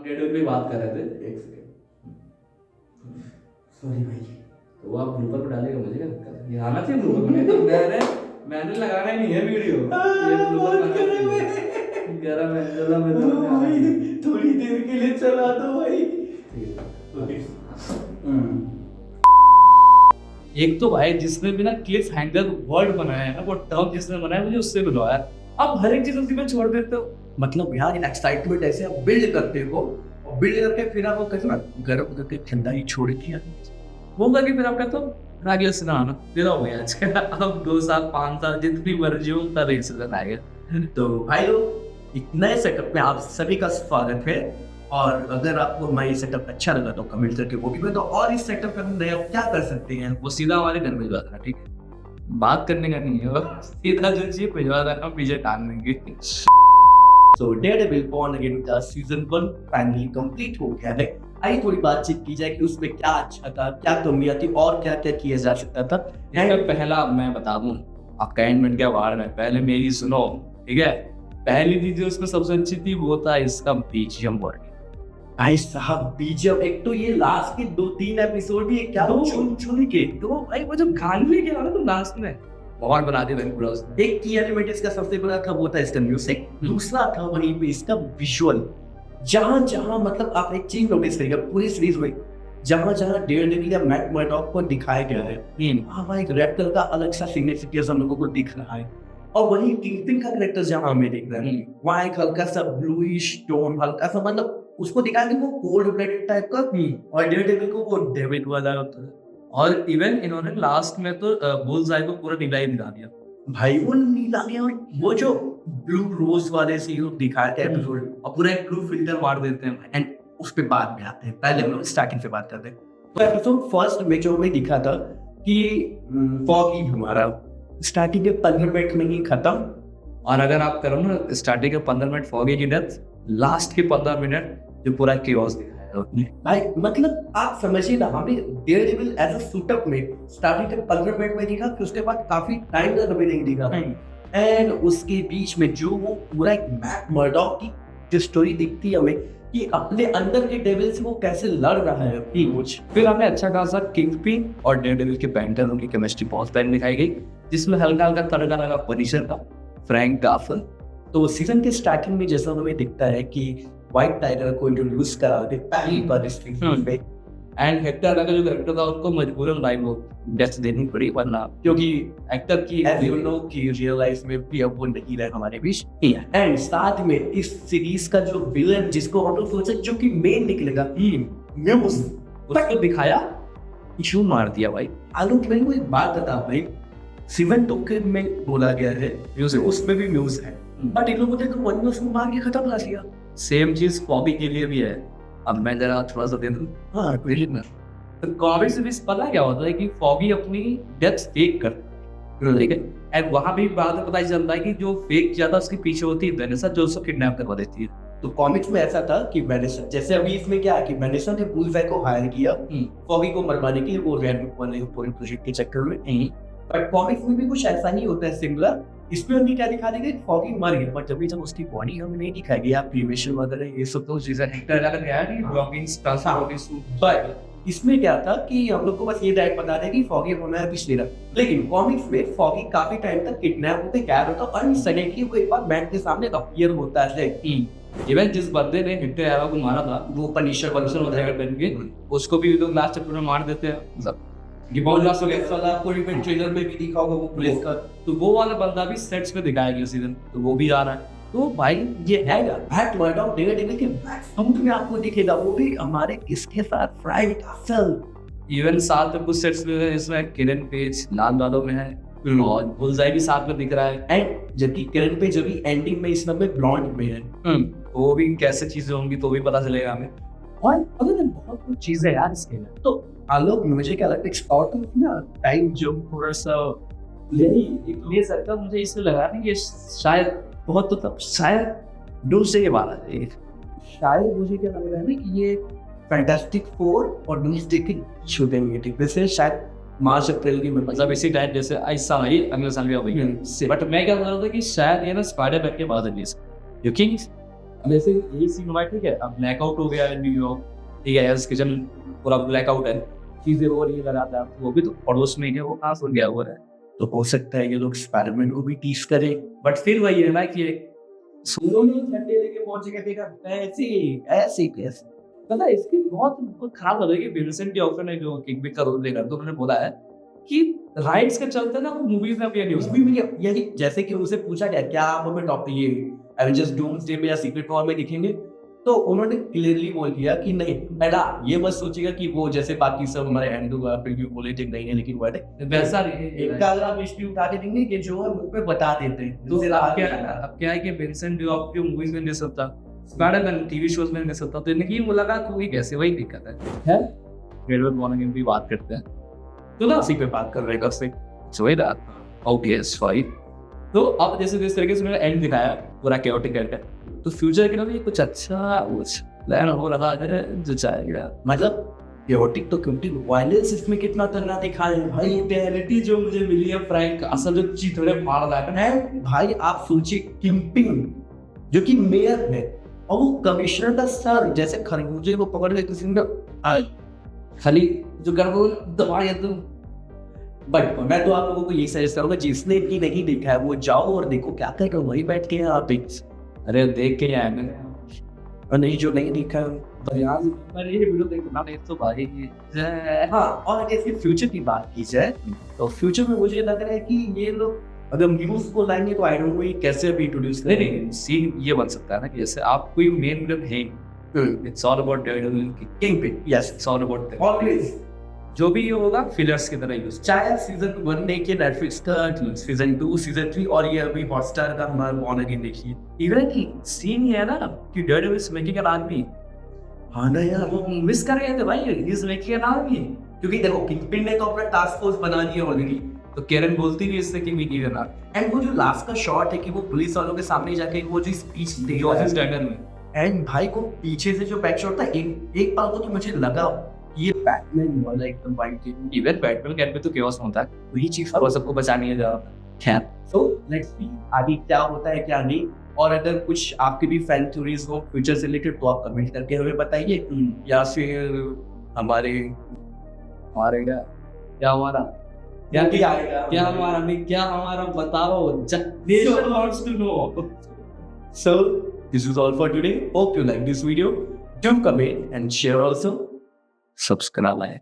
Radio पे बात कर रहे थे। एक सेकंड, सॉरी भाई। तो वो आप ब्लूपर पे डालेगा, मुझे क्या दिक्कत है? ये आना चाहिए ब्लूपर में, तो मैंने लगाना ही नहीं है वीडियो, ये ब्लूपर गरम है, चला मैं तो भाई थोड़ी देर के लिए चला दो भाई। एक तो भाई जिसने भी ना क्लिफ हैंगर वर्ड बनाया है ना, वो टर्म जिसने बनाया मुझे उससे मिलो यार। आप हर एक चीज उसी में छोड़ देते हो। मतलब यार एक्साइटमेंट ऐसे आप बिल्ड करते हो और बिल्ड करके फिर आप वो कैसे गर्म करके ठंडा ही छोड़ दिया। वो करके फिर आप कहते हो रागियो सिनाना दे रहा हूँ आज के अब 2 साल 5 साल जितनी मर्जी हो उतना रेट सीजन आएगा। तो भाई लोग एक नए सेटअप में आप सभी का स्वागत है। और अगर आपको हमारी सेटअप अच्छा लगा तो कमेंट करके वो भी बताओ, और इस सेटअप में हम नया क्या कर सकते हैं। वो सीधा हमारे घर में जाता है, ठीक है, बात करने का नहीं है, वो सीधा जो चीज भिजवा रहा है हम पीछे टांग देंगे। So Daredevil Born Again का सीजन 1 फाइनली कंप्लीट हो गया है। आइए थोड़ी बातचीत की जाए कि उसमें क्या अच्छा था, क्या कमियां थी और क्या क्या किया जा सकता था। इसका पहला मैं बता दूं, अकाउंटमेंट के बारे में पहले मेरी सुनो, ठीक है। पहली चीज जो उसमें सबसे अच्छी थी वो था इसका बीजीएम वर्क। भाई साहब बीजीएम, एक तो ये लास्ट के 2-3 एपिसोड भी क्या चुन चुन के तो भाई वो जो गाने लेके आ रहा तो लास्ट में बहुत बना दिया पूरा उसने। एक की एलिमेंट इसका सबसे बड़ा था वो था इसका म्यूजिक, दूसरा था वहीं पे इसका विजुअल। जहां जहां मतलब आप एक चीज नोटिस करिएगा पूरी सीरीज में, जहां जहां डेयरडेविल या मैट मर्डॉक को दिखाया गया है वहां एक रैप्टर का अलग सा सिग्निफिकेंस हम लोगों को दिख रहा है। और वही किंगपिन का कैरेक्टर जहां हमें दिख रहा है वहां एक हल्का सा ब्लूइश टोन, हल्का सा मतलब उसको दिखाया कि वो कोल्ड ब्लडेड टाइप का, और डेयरडेविल को वो डेविड वाला होता है। और इवन इन्होंने लास्ट में तो बुल्सआई को पूरा नीला ही दिखा दिया। भाई वो नीला गया, वो जो ब्लू रोज वाले सीन दिखाते हैं एपिसोड और पूरा एक ब्लू फिल्टर मार देते हैं एंड उस पे बाद में आते हैं। पहले हम लोग स्टार्टिंग से बात करते हैं। तो एपिसोड फर्स्ट में जो हमें दिखा था कि फॉगी हमारा स्टार्टिंग के 15 मिनट में ही खत्म। और अगर आप करो ना स्टार्टिंग के 15 मिनट फॉगी की डेथ, लास्ट के 15 मिनट जो पूरा केओस दिखाया है भाई मतलब आप समझिए ना, हमें डेयरडेविल एज अ सूटअप में स्टार्टिंग के 15 मिनट में दिखा, फिर उसके बाद काफी टाइम तक हमें नहीं दिखा। एंड उसके बीच में जो वो पूरा एक मैट मर्डॉक की जो स्टोरी दिखती है हमें कि अपने अंदर के डेविल से वो कैसे लड़ रहा है कुछ। फिर हमें अच्छा खासा किंगपिन और डेयरडेविल के बैंटर उनकी केमिस्ट्री बहुत पहले दिखाई गई, जिसमें हल्का हल्का तड़का लगा पनिशर का, फ्रैंक गाफल। तो सीजन के स्टार्टिंग में जैसा हमें दिखता है कि व्हाइट टाइगर को इंट्रोड्यूस करा दे पहली बार इस सीजन पे, एंड हेक्टर का जो कैरेक्टर था उसको मजबूरन लाइव डेथ देनी पड़ी, वरना क्योंकि एक्टर की एज यू नो कि रियल लाइफ में भी अब वो नहीं रहे हमारे बीच। एंड साथ में इस सीरीज का जो विलन जिसको हम लोग सोचे जो कि मेन निकलेगा म्यूज, उसको दिखाया इशू मार दिया भाई। आलोक भाई को एक बात बता भाई, सीजन 2 के में बोला गया है म्यूजिक, उसमें भी म्यूज है, बट इन लोगों ने तो वन में मार के खत्म कर दिया। सेम चीज फॉगी के लिए भी है। अब मैं जरा थोड़ा सा दे दूं, हाँ ना तो कॉमिक्स में पता क्या होता है कि फॉगी अपनी डेथ फेक करता है, ठीक है। एंड वहां भी बाद में पता चलता है कि जो फेक ज्यादा उसके पीछे होती है वेनेसा, जो उसको किडनैप करवा देती है। तो कॉमिक्स में ऐसा था कि वेनेसा, जैसे अभी इसमें क्या है कि वेनेसा ने बुलसआई को हायर किया फॉगी को मरवाने के लिए, वो रेड वाले पूरे प्रोजेक्ट के चक्कर में। बट कॉमिक्स में भी कुछ ऐसा ही होता है सिमिलर। इसमें उनकी क्या दिखा देंगे, फॉगी मर गया, बट जब उसकी बॉडी हमें नहीं दिखाई गई, आप प्रीमेशन वगैरह ये सब तो चीजें बट इसमें क्या था कि हम लोग को बस ये डायरेक्ट बता दें कि फॉगी होना है पिछले रात। लेकिन कॉमिक्स में फॉगी काफी टाइम तक किडनैप होते गायब होता और सडनली वो एक बार बैट के सामने अपीयर होता है। इवन जिस बंदे ने हिट्टे एरो को मारा था वो पनिशर वंशन होता है बन के, उसको भी लोग लास्ट चैप्टर में मार देते हैं। मतलब ये बहुत लास्ट हो गया वाला आपको इवेंट ट्रेलर में भी दिखा होगा वो पुलिस का, तो वो वाला बंदा भी सेट्स पे दिखाया गया सीजन, तो वो भी आ रहा है। तो भाई ये है बैट मर्डॉक डेयरडेविल के बैक में आपको दिखेगा, वो भी हमारे किसके साथ, फ्रैंक गाफल। इवन साथ में कुछ सेट्स में इसमें किरण पेज लाल बालों में है और बुलसआई भी साथ में दिख रहा है। एंड जबकि किरण पेज अभी एंडिंग में इस में ब्लॉन्ड में है, वो भी कैसे चीजें होंगी तो भी पता चलेगा हमें। और अगर बहुत कुछ चीजें यार इसके लिए तो आलोक मुझे क्या लगता है एक्सपर्ट ना टाइम जो थोड़ा सा यही ले सकता, मुझे इसलिए लगा ना कि शायद बहुत तो तब शायद दूसरे के बारे में, शायद मुझे क्या लग रहा है ना कि ये फैंटास्टिक 4 और डूम्सडे की शूटिंग वैसे शायद मार्च अप्रैल की में, मतलब इसी टाइम जैसे इस साल ही अगले साल भी होगी। बट मैं क्या बोल रहा था कि शायद ये ना स्पाइडरमैन के बाद रिलीज, क्योंकि जैसे यही सीन हुआ है, ठीक है, अब ब्लैकआउट हो गया है न्यूयॉर्क, ठीक है, एल्स किचन पूरा ब्लैकआउट है, चीजें हो रही है लगातार, वो भी तो पड़ोस में ही है, वो कहाँ सुन गया हुआ है। तो हो सकता है ये लोग एक्सपेरिमेंट को भी टीज करें। बट फिर वही है ना कि सुनो नहीं झंडे लेके पहुंच गए, देखा ऐसे ऐसे कैसे। पता है इसकी बहुत खराब लग रही है कि विंसेंट डॉफर ने जो किंग का रोल लेकर तो उन्होंने बोला है कि राइट्स के चलते ना वो मूवीज में भी न्यूज भी यही, जैसे कि उनसे पूछा गया क्या आप हमें टॉप ये एवेंजर्स डूम्सडे में या सीक्रेट वॉर में दिखेंगे, तो उन्होंने क्लियरली बोल दिया कि नहीं, पहला ये मत सोचिएगा कि वो जैसे बाकी सब हमारे एंड्रू गारफील्ड पॉलिटिक नहीं है, लेकिन वर्ड है वैसा नहीं है। एक का अगर आप हिस्ट्री उठा के देंगे कि जो है मुझ पे बता देते हैं। तो अब क्या है कि विंसेंट डॉफर की मूवीज में नहीं सकता, स्पाइडरमैन टीवी शोज में नहीं सकता, तो इनकी मुलाकात हुई कैसे, वही दिक्कत है। एडवर्ड मॉर्गन की बात करते हैं तो ना उसी पे बात कर रहे हैं सो ये दैट ऑब्वियस फाइट। तो अब जैसे जिस तरीके से उन्होंने एंड दिखाया पूरा केओटिक करके, तो फ्यूचर के लिए कुछ अच्छा कुछ प्लान हो रहा है जो चाहेगा, मतलब केओटिक तो क्योंकि वायलेंस इसमें कितना तगड़ा दिखाया है भाई। रियलिटी जो मुझे मिली है फ्रैंक असल जो चीथड़े फाड़ रहा है भाई। आप सोचिए किंगपिन जो कि मेयर है और वो कमिश्नर का सर, जैसे खरबूजे को पकड़ के किसी ने खाली जो गर्व दबाया तो। बट मैं तो आप लोगों को यही सजेस्ट करूंगा जिसने भी नहीं देखा है वो जाओ और देखो, क्या कर रहे हो वही बैठ के आप अरे देख के आए मैंने, और नहीं जो नहीं देखा तो यार मैं ये वीडियो देखना नहीं तो भाई। हाँ, और अगर इसके फ्यूचर की बात की जाए तो फ्यूचर में मुझे लग रहा है कि ये लोग अगर न्यूज को लाएंगे तो आई डोंट नो ये कैसे भी इंट्रोड्यूस करेंगे। नहीं सीन ये बन सकता है ना कि जैसे आप कोई मेन विलन है, it's all about kingpin, yes it's all about that always. जो भी ये होगा फिलर्स की तरह यूज, चाहे सीजन 1 देखिए नेटफ्लिक्स का, सीजन 2 सीजन 3 और ये अभी हॉटस्टार का हमारा बॉर्न अगेन देखिए। इवन की सीन ये है ना कि Daredevil is making an army. हाँ ना यार, वो मिस कर रहे थे भाई, इज मेकिंग एन आर्मी, क्योंकि देखो किंगपिन ने तो अपना टास्क फोर्स बना दिया ऑलरेडी, तो केरन बोलती भी इससे कि we need an army. And वो जो लास्ट का शॉट है कि वो पुलिस वालों के सामने जाके वो जो स्पीच दे रहा है ऑफिस डैगर में, एंड भाई को पीछे से जो बैक शॉट था, एक बार को तो मुझे लगा ये बैटमैन वाला एकदम वाइट थी। इवन बैटमैन कैट में तो केओस होता है, वही चीज और सबको बचानी है जा। खैर सो लेट्स सी आगे क्या होता है क्या नहीं, और अगर कुछ आपके भी फैन थ्योरीज हो फ्यूचर से रिलेटेड तो आप कमेंट करके हमें बताइए, या फिर हमारे क्या हमारा बताओ, nation wants to know. So this is all for today. Hope you like this video. Do comment and share also. Subscribe है।